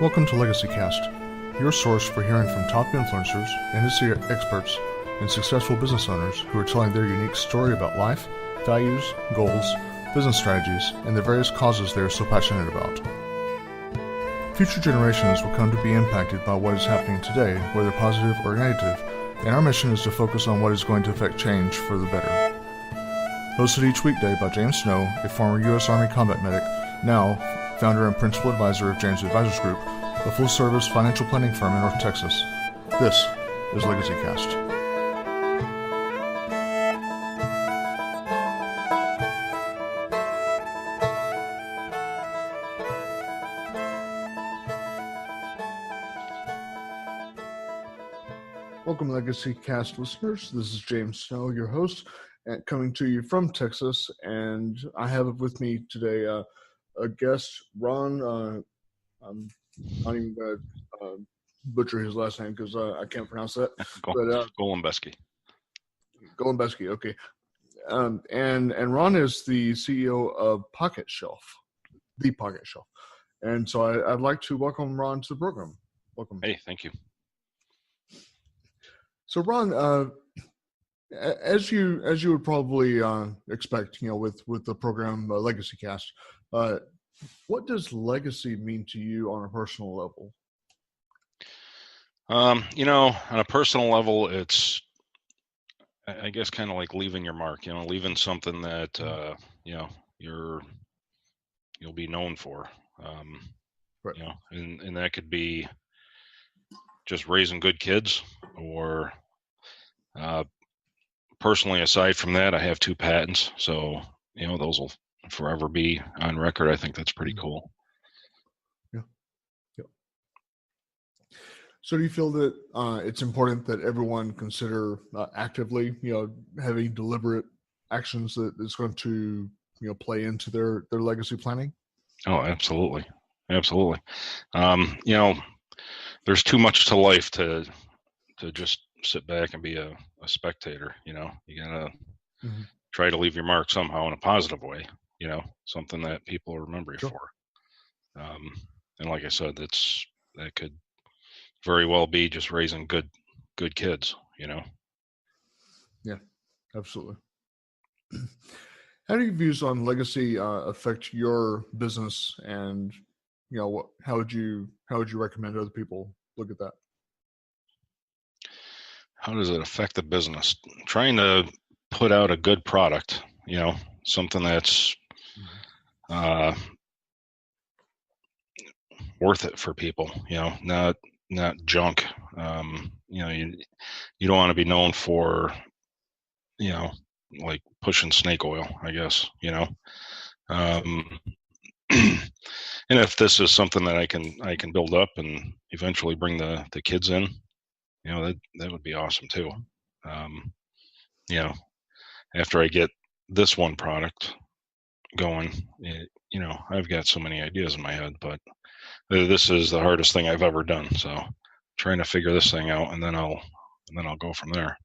Welcome to Legacy Cast, your source for hearing from top influencers, industry experts, and successful business owners who are telling their unique story about life, values, goals, business strategies, and the various causes they are so passionate about. Future generations will come to be impacted by what is happening today, whether positive or negative, and our mission is to focus on what is going to affect change for the better. Hosted each weekday by James Snow, a former U.S. Army combat medic, now founder and principal advisor of James Advisors Group, a full-service financial planning firm in North Texas. This is Legacy Cast. Welcome, Legacy Cast listeners. This is James Snow, your host, coming to you from Texas, and I have with me today a guest, Ron. I'm not even going to butcher his last name because I can't pronounce that. Golumbieski. Golumbieski, okay. And Ron is the CEO of Pocket Shelf, The Pocket Shelf. And so I'd like to welcome Ron to the program. Welcome. Hey, thank you. So Ron, as you would probably expect, with the program Legacy Cast, what does legacy mean to you on a personal level? On a personal level, it's, I guess, kind of like leaving your mark. Leaving something that you'll be known for. Right. And that could be just raising good kids, or personally, aside from that, I have 2 patents, so those will forever be on record. I think that's pretty cool. Yeah. So do you feel that it's important that everyone consider actively, having deliberate actions that is going to, play into their legacy planning? Oh, absolutely. Absolutely. There's too much to life to just sit back and be a spectator. You gotta try to leave your mark somehow in a positive way, something that people remember you for. And like I said, that could very well be just raising good kids, Yeah, absolutely. How do your views on legacy affect your business, and how would you recommend other people look at that? How does it affect the business? Trying to put out a good product, something that's worth it for people, not junk. You don't want to be known for, like pushing snake oil, I guess, and if this is something that I can build up and eventually bring the kids in, that would be awesome too. After I get this one product going, I've got so many ideas in my head, but this is the hardest thing I've ever done. So trying to figure this thing out, and then I'll go from there.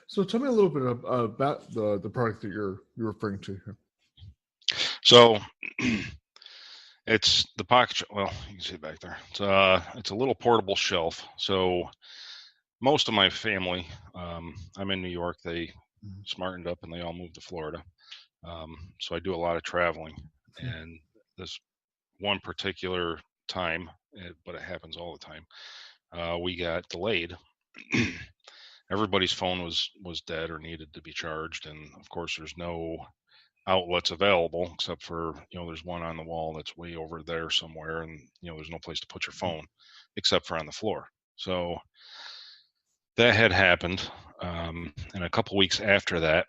So tell me a little bit about the product that you're referring to here. So it's the pocket. Well, you can see it back there. It's a little portable shelf. So most of my family, I'm in New York. They smartened up and they all moved to Florida. So I do a lot of traveling, and this one particular time, but it happens all the time, we got delayed. Everybody's phone was dead or needed to be charged, and of course there's no outlets available except for there's one on the wall that's way over there somewhere, and there's no place to put your phone except for on the floor. So that had happened, and a couple weeks after that,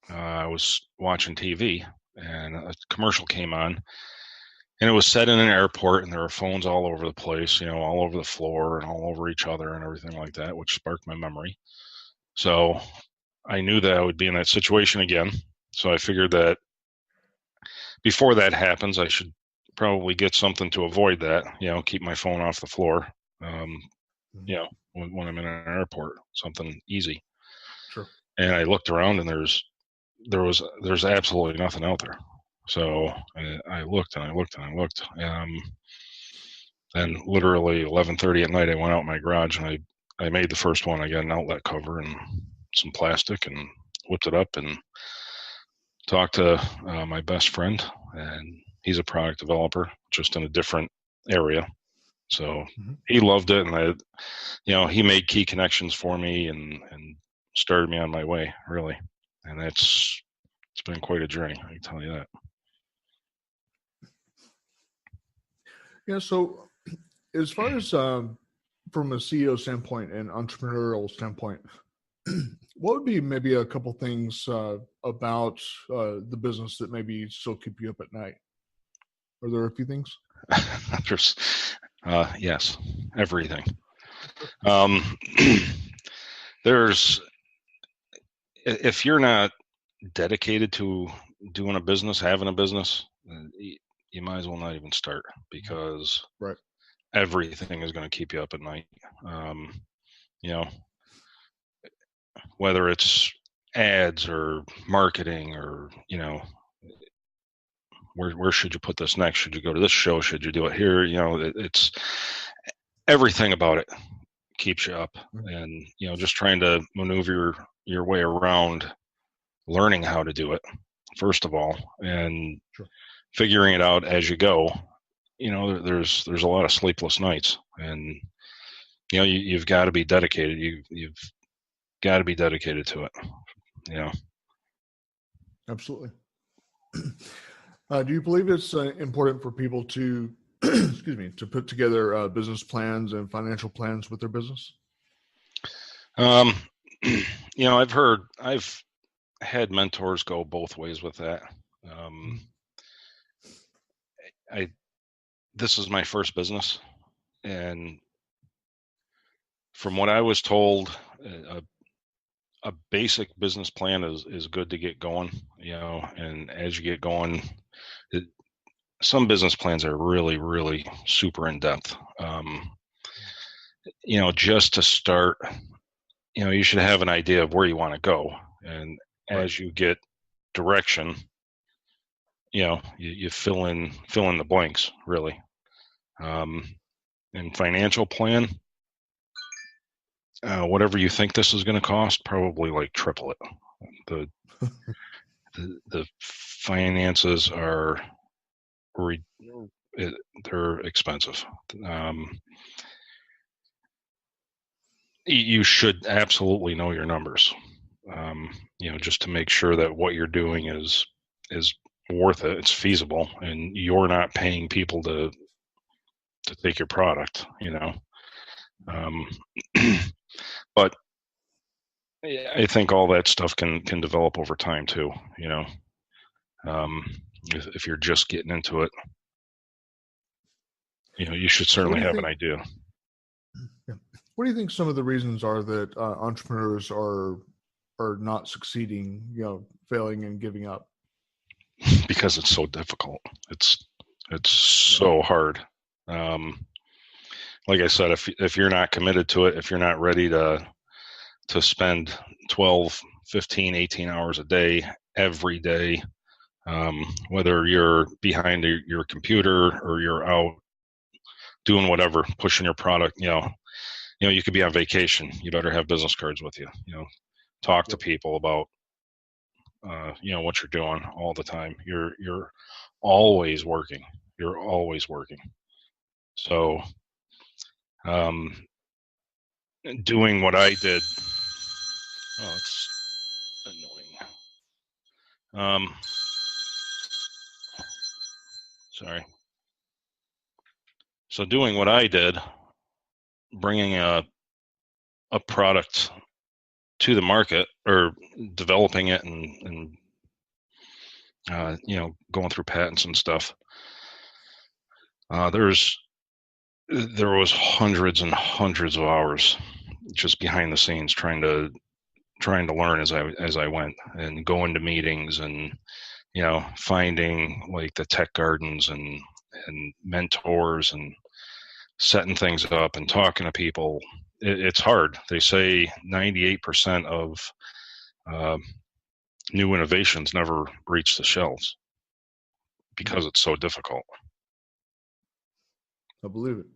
I was watching TV and a commercial came on, and it was set in an airport, and there were phones all over the place, all over the floor and all over each other and everything like that, which sparked my memory. So I knew that I would be in that situation again. So I figured that before that happens, I should probably get something to avoid that, keep my phone off the floor, when I'm in an airport, something easy. Sure. And I looked around, and there's absolutely nothing out there. So I looked and I looked and I looked. And literally 11:30 at night, I went out in my garage and I made the first one. I got an outlet cover and some plastic and whipped it up and talked to my best friend, and he's a product developer just in a different area. So he loved it, and he made key connections for me and started me on my way, really. And it's been quite a journey, I can tell you that. Yeah. So as far as from a CEO standpoint and entrepreneurial standpoint, what would be maybe a couple things about the business that maybe still keep you up at night? Are there a few things? There's, yes, everything. There's, if you're not dedicated to doing a business, having a business, you might as well not even start, because right. Everything is going to keep you up at night. Whether it's ads or marketing or, where should you put this next? Should you go to this show? Should you do it here? It's everything about it keeps you up, and, just trying to maneuver your way around learning how to do it, first of all, and figuring it out as you go. There's a lot of sleepless nights, and you've got to be dedicated. You've got to be dedicated to it. Absolutely. Do you believe it's important for people to, excuse me, to put together business plans and financial plans with their business? I've had mentors go both ways with that. This is my first business, and from what I was told, a basic business plan is good to get going, and as you get going, some business plans are really, really super in depth. Just to start, you should have an idea of where you want to go, and as you get direction, you fill in the blanks, really. And financial plan, whatever you think this is going to cost, probably like triple it. The finances are they're expensive. You should absolutely know your numbers, just to make sure that what you're doing is worth it, it's feasible, and you're not paying people to take your product, but I think all that stuff can develop over time too, if you're just getting into it, you should certainly have an idea. Yeah. What do you think some of the reasons are that entrepreneurs are not succeeding, failing and giving up? Because it's so difficult. It's so hard. Like I said, if you're not committed to it, if you're not ready to spend 12, 15, 18 hours a day, every day, whether you're behind your computer or you're out doing whatever, pushing your product, you could be on vacation. You better have business cards with you, talk to people about, what you're doing all the time. You're always working. You're always working. So, doing what I did. Oh, it's annoying. Sorry. So doing what I did, bringing a product to the market, or developing it and going through patents and stuff. There was hundreds and hundreds of hours just behind the scenes trying to learn as I went, and going to meetings, and finding like the tech gardens and mentors, and setting things up and talking to people. It's hard. They say 98% of new innovations never reach the shelves. because it's so difficult. I believe it.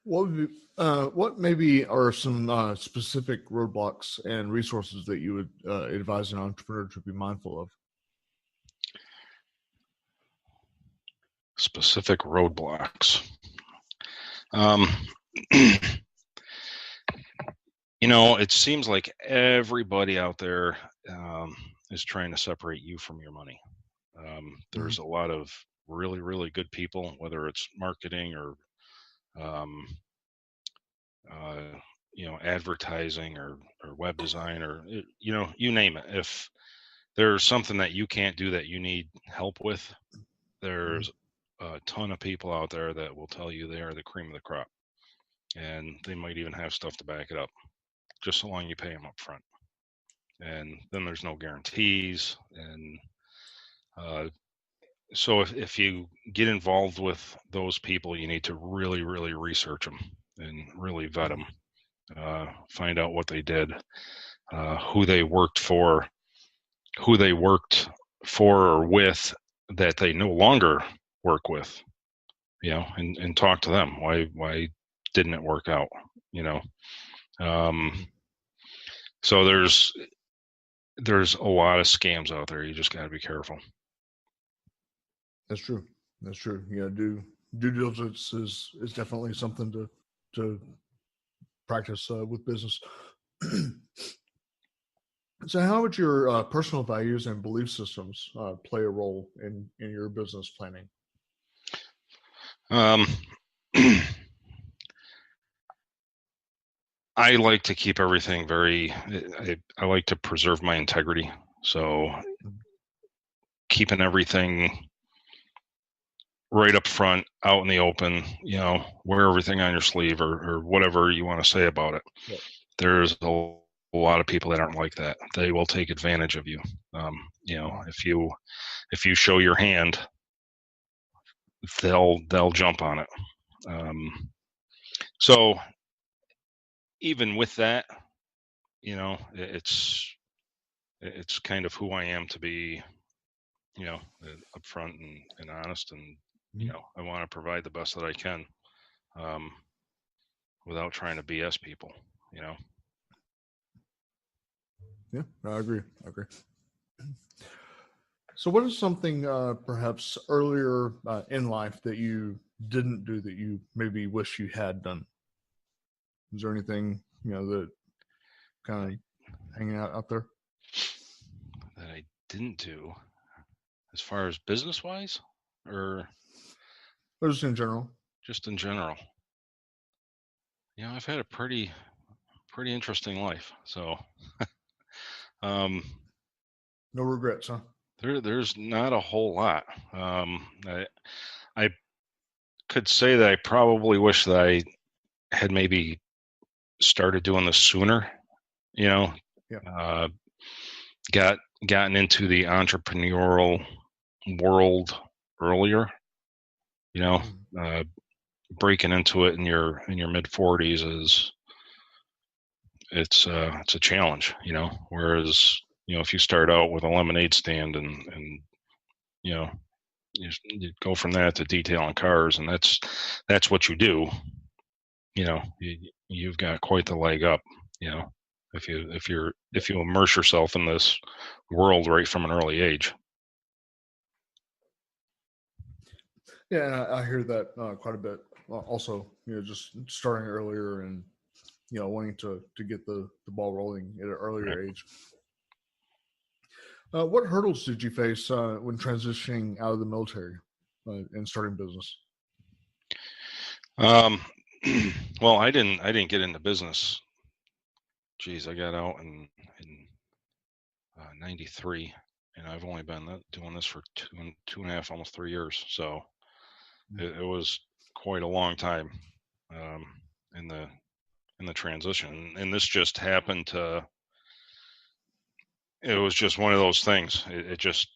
What maybe are some specific roadblocks and resources that you would advise an entrepreneur to be mindful of? Specific roadblocks. It seems like everybody out there is trying to separate you from your money. There's a lot of really, really good people, whether it's marketing or advertising or web design or you name it. If there's something that you can't do that you need help with, there's a ton of people out there that will tell you they are the cream of the crop, and they might even have stuff to back it up, just so long you pay them up front. And then there's no guarantees. And so if you get involved with those people, you need to really, really research them and really vet them, find out what they did, who they worked for or with that they no longer work with, and talk to them. Why didn't it work out? So there's a lot of scams out there. You just got to be careful. That's true. Due diligence is definitely something to practice with business. So how would your personal values and belief systems play a role in your business planning? I like to keep everything I like to preserve my integrity. So keeping everything right up front, out in the open, wear everything on your sleeve or whatever you want to say about it. Yeah. There's a lot of people that aren't like that. They will take advantage of you. If you show your hand, they'll jump on it. So even with that, it's kind of who I am to be, upfront and honest, and I want to provide the best that I can, without trying to BS people. Yeah, I agree. So what is something perhaps earlier in life that you didn't do that you maybe wish you had done? Is there anything, that kind of hanging out there that I didn't do as far as business wise, or just in general? Just in general. I've had a pretty interesting life. So no regrets, huh? There's not a whole lot. I could say that I probably wish that I had maybe started doing this sooner. Gotten into the entrepreneurial world earlier. Breaking into it in your mid 40s it's a challenge. Whereas if you start out with a lemonade stand and you go from that to detailing cars, and that's what you do, you've got quite the leg up, if you immerse yourself in this world right from an early age. Yeah, and I hear that quite a bit. Also, just starting earlier and wanting to get the ball rolling at an earlier age. What hurdles did you face when transitioning out of the military and starting business? Well, I didn't get into business. Geez, I got out in 93, and I've only been doing this for two and a half, almost 3 years. So it was quite a long time in the transition, and this just happened to. It was just one of those things. It just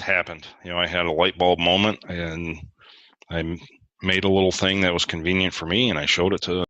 happened. I had a light bulb moment, and I made a little thing that was convenient for me, and I showed it to